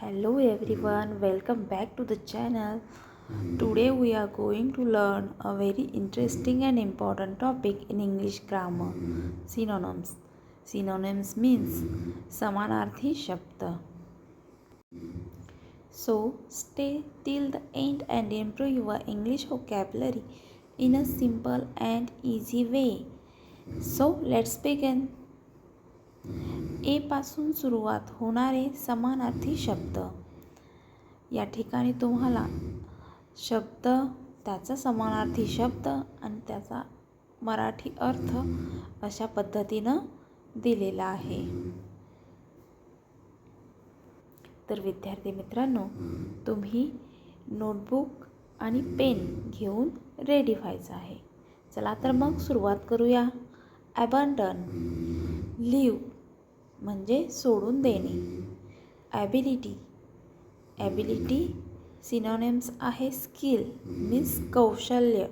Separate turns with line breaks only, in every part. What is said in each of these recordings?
Hello everyone, welcome back to the channel. Today we are going to learn a very interesting and important topic in English grammar, synonyms. Synonyms means samanarthi shabd. So stay till the end and improve your English vocabulary in a simple and easy way. So let's begin. ए पासून सुरुवात होणारे समानार्थी शब्द. या ठिकाणी तुम्हाला शब्द, त्याचा समानार्थी शब्द आणि त्याचा मराठी अर्थ अशा पद्धतीनं दिलेला आहे. तर विद्यार्थी मित्रांनो, तुम्ही नोटबुक आणि पेन घेऊन रेडी व्हायचं आहे. चला तर मग सुरुवात करूया. अबंडन, लिव्ह म्हणजे सोडून देणे. ॲबिलिटी, ॲबिलिटी सिनोनिम्स आहे स्किल मीन्स कौशल्य.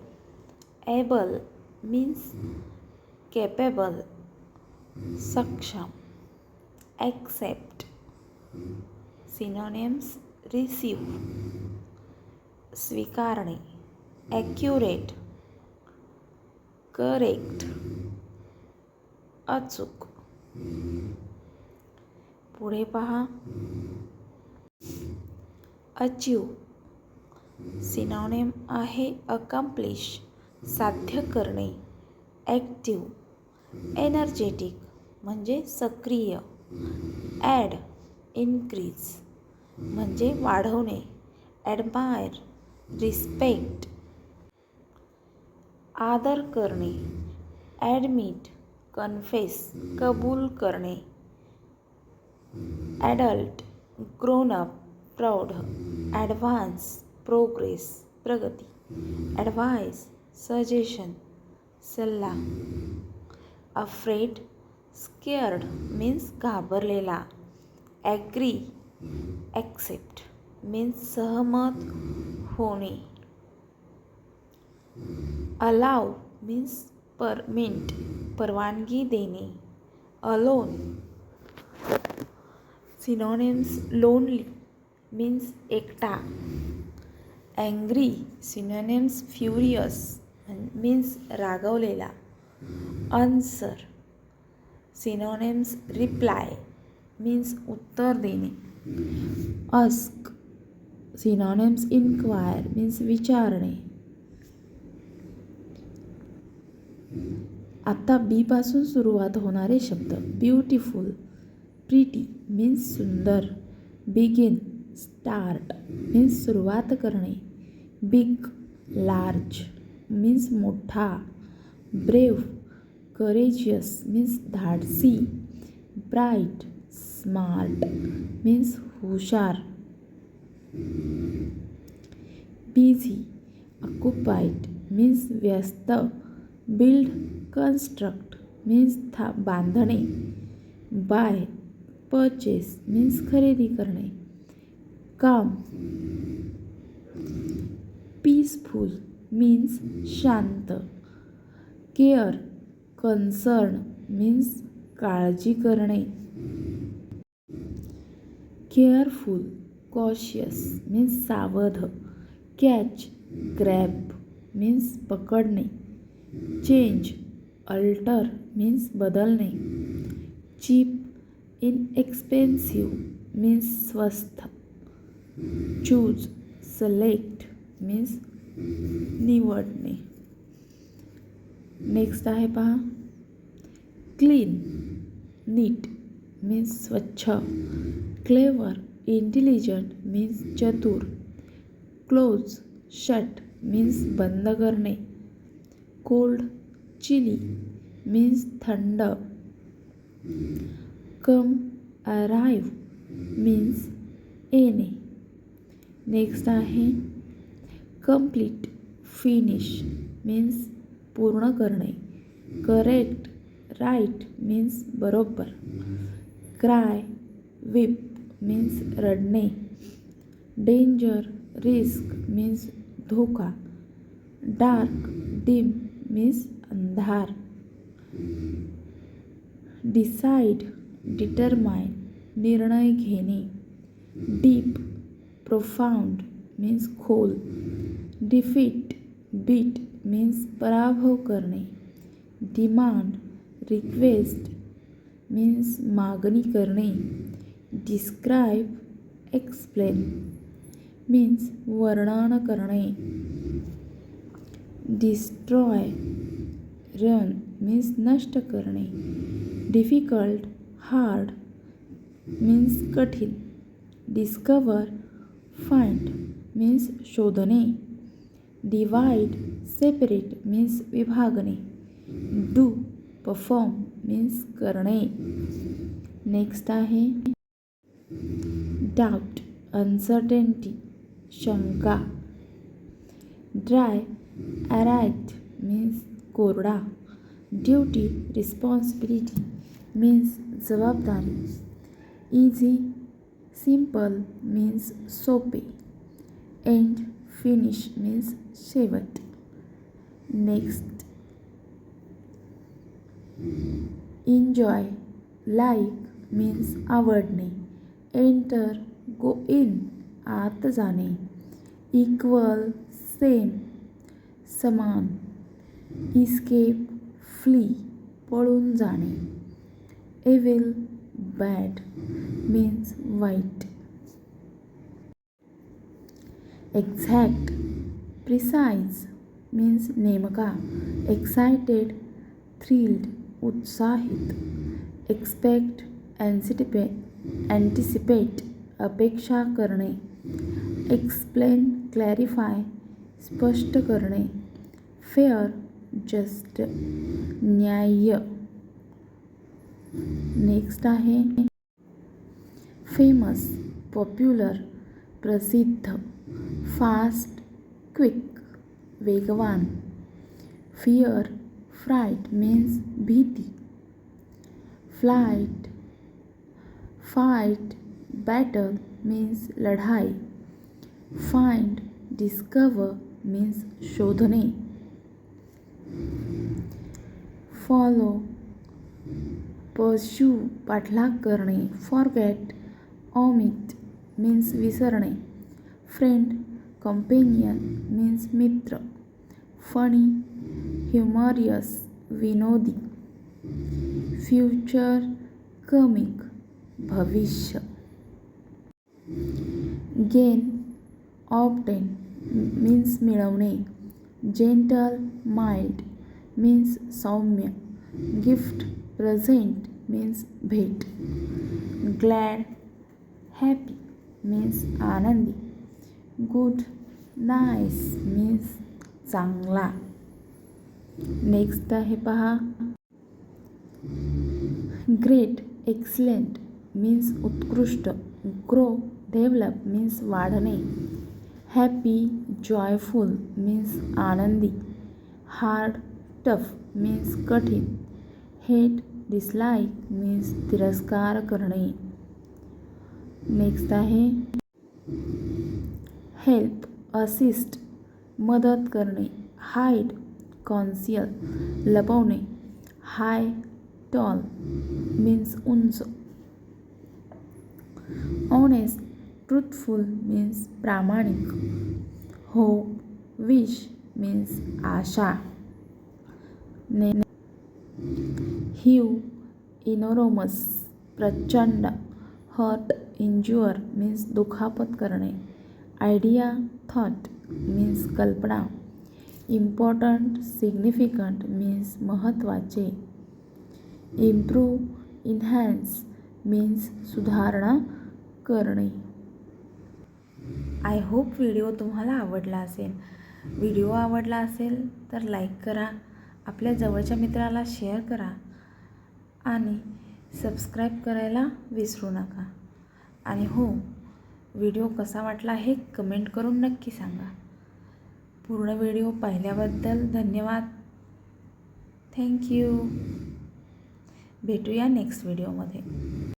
एबल मीन्स केपेबल सक्षम. ॲक्सेप्ट सिनोनिम्स रिसीव स्वीकारणे. ॲक्युरेट करेक्ट अचूक. पुढे पहा. अचीव सिनोनिम आहे अकम्प्लिश साध्य करणे. ॲक्टिव्ह एनर्जेटिक म्हणजे सक्रिय. ॲड इन्क्रीज म्हणजे वाढवणे. ॲडमायर रिस्पेक्ट आदर करणे. ॲडमिट कन्फेस कबूल करणे. ॲडल्ट ग्रोन अप प्रौढ. ॲडव्हान्स प्रोग्रेस प्रगती. ॲडवाइस सजेशन सल्ला. अफ्रेड स्केअर्ड मीन्स घाबरलेला. ॲग्री ॲक्सेप्ट मीन्स सहमत होणे. अलाव मीन्स परमिट परवानगी देणे. अलोन सिनोनिम्स लोनली मीन्स एकटा. ॲंग्री सिनोनिम्स फ्युरियस मीन्स रागवलेला. आन्सर सिनोनिम्स रिप्लाय मीन्स उत्तर देणे. अस्क सिनोनिम्स इन्क्वायर मीन्स विचारणे. आता बी पासून सुरुवात होणारे शब्द. ब्युटिफुल प्रिटी मीन्स सुंदर. बिगिन स्टार्ट मीन्स सुरुवात करणे. बिग लार्ज मीन्स मोठा. ब्रेव्ह करेजियस मीन्स धाडसी. ब्राईट स्मार्ट मीन्स हुशार. बिझी ऑक्युपाईड मीन्स व्यस्त. बिल्ड कन्स्ट्रक्ट मीन्स बांधणे. बाय परचेस मीन्स खरेदी करणे. काम पीसफुल मीन्स शांत. केअर कन्सर्न मीन्स काळजी करणे. केअरफुल कॉशियस मीन्स सावध. कॅच ग्रॅब मीन्स पकडणे. चेंज अल्टर मीन्स बदलणे. चीप इनएक्सपेन्सिव्ह मीन्स स्वस्त. चूज सिलेक्ट मीन्स निवडणे. नेक्स्ट आहे पहा. क्लीन नीट मीन्स स्वच्छ. क्लेवर इंटेलिजंट मीन्स चतुर. क्लोज शट मीन्स बंद करणे. कोल्ड चिली मीन्स थंड. कम अराईव्ह मीन्स येणे. नेक्स्ट आहे कंप्लीट फिनिश मीन्स पूर्ण करणे. करेक्ट राईट मीन्स बरोबर. क्राय विप मीन्स रडणे. डेंजर रिस्क मीन्स धोका. डार्क डिम मीन्स अंधार. डिसाईड डिटरमाइन निर्णय घेणे. डीप, प्रोफाउंड मीन्स खोल. डिफीट, बीट मीन्स पराभव करणे. डिमांड, रिक्वेस्ट मीन्स मागणी करणे. डिस्क्राईब, एक्सप्लेन मीन्स वर्णन करणे. डिस्ट्रॉय, रन मीन्स नष्ट करणे. डिफिकल्ट, हार्ड मीन्स कठीण. डिस्कवर, फाइंड मीन्स शोधणे. डिवाइड, सेपरेट मीन्स विभागणे. डू, परफॉर्म मीन्स करणे. नेक्स्ट आहे डाऊट, अनसर्टेनिटी, शंका. ड्राय, ॲराइट मीन्स कोरडा. ड्युटी, रिस्पॉन्सिबिलिटी मीन्स जबाबदारी. इझी, सिंपल मीन्स सोपे. एंड, फिनिश मीन्स शेवट. नेक्स्ट एन्जॉय, लाईक मीन्स आवडणे. एंटर, गो इन आत जाणे. इक्वल, सेम समान. इस्केप, फ्ली पळून जाणे. एविल, बॅड मीन्स वाईट. एक्झॅक्ट, प्रिसाइज मीन्स नेमका. एक्सायटेड, थ्रिल्ड उत्साहित. एक्सपेक्ट, अँटिसिपेट अपेक्षा करणे. एक्सप्लेन, क्लॅरिफाय स्पष्ट करणे. फेअर, जस्ट न्याय्य. नेक्स्ट आहे फेमस, पॉप्युलर प्रसिद्ध. फास्ट, क्विक वेगवान. फिअर, फ्राईट मीन्स भीती. फ्लाइट, फाइट, बॅटल मीन्स लढाई. फाइंड, डिस्कवर मीन्स शोधणे. फॉलो, परस्यू पाठलाग करणे. फॉरगेट, ऑमिट मीन्स विसरणे. फ्रेंड, कंपेनियन मीन्स मित्र. फनी, ह्युमरियस विनोदी. फ्युचर, कमिंग भविष्य. गेन, ऑब्टेन मीन्स मिळवणे. जेंटल, माइल्ड मीन्स सौम्य. गिफ्ट, प्रेझेंट मीन्स भेट. ग्लॅड, हॅपी मीन्स आनंदी. गुड, नाईस मीन्स चांगला. नेक्स्ट आहे पहा ग्रेट, एक्सलेंट मीन्स उत्कृष्ट. ग्रो, डेव्हलप मीन्स वाढणे. हॅपी, जॉयफुल मीन्स आनंदी. हार्ड, टफ मीन्स कठीण. हेट, डिसलाईक मीन्स तिरस्कार करणे. नेक्स्ट आहे हेल्प, असिस्ट मदत करणे. हाईड, कॉन्सियल लपवणे. हाय, टॉल मीन्स उंच. ऑनेस्ट, ट्रूथफुल मीन्स प्रामाणिक. होप, विश मीन्स आशा. ह्यू, इनोरोमस प्रचंड. हर्ट, इंज्युअर मीन्स दुखापत करणे. आयडिया, थॉट मीन्स कल्पना. इम्पॉर्टंट, सिग्निफिकंट मीन्स महत्त्वाचे. इम्प्रूव्ह, इन्हॅन्स मीन्स सुधारणा करणे. आय होप व्हिडिओ तुम्हाला आवडला असेल. व्हिडिओ आवडला असेल तर लाईक करा, आपल्या जवळच्या मित्राला शेअर करा आणि सबस्क्राईब करायला विसरू नका. आणि हो, व्हिडिओ कसा वाटला हे कमेंट करून नक्की सांगा. पूर्ण व्हिडिओ पाहिल्याबद्दल धन्यवाद. थँक्यू. भेटूया नेक्स्ट व्हिडिओमध्ये.